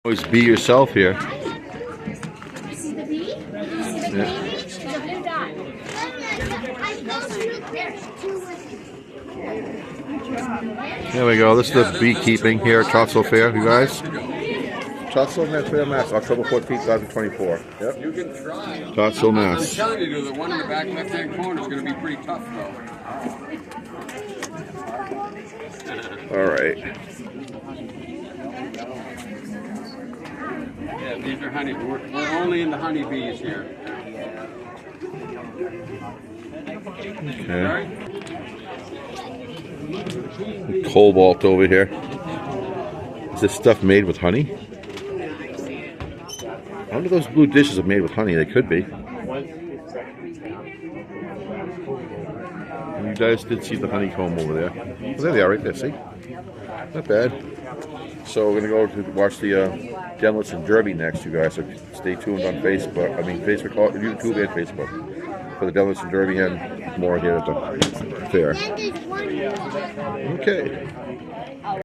Always be yourself here. See the bee? See the Yeah. baby? She's a blue dot. There we go. This is the beekeeping here at Topsfield Fair, you guys. Topsfield Fair, Mass. October 14th, 2024. Yep. You can try. Topsfield, I'm Mass. telling you, the one in the back left-hand corner is going to be pretty tough, though. All right. Yeah, these are honey. We're only in the honeybees here. Okay. Cobalt over here. Is this stuff made with honey? I wonder if those blue dishes are made with honey. They could be. You guys did see the honeycomb over there. Oh, there they are, right there. See? Not bad. So we're gonna go to watch the Demolition Derby next, you guys. So stay tuned on Facebook. I mean, Facebook, YouTube, and Facebook for the Demolition Derby and more here at the fair. Okay.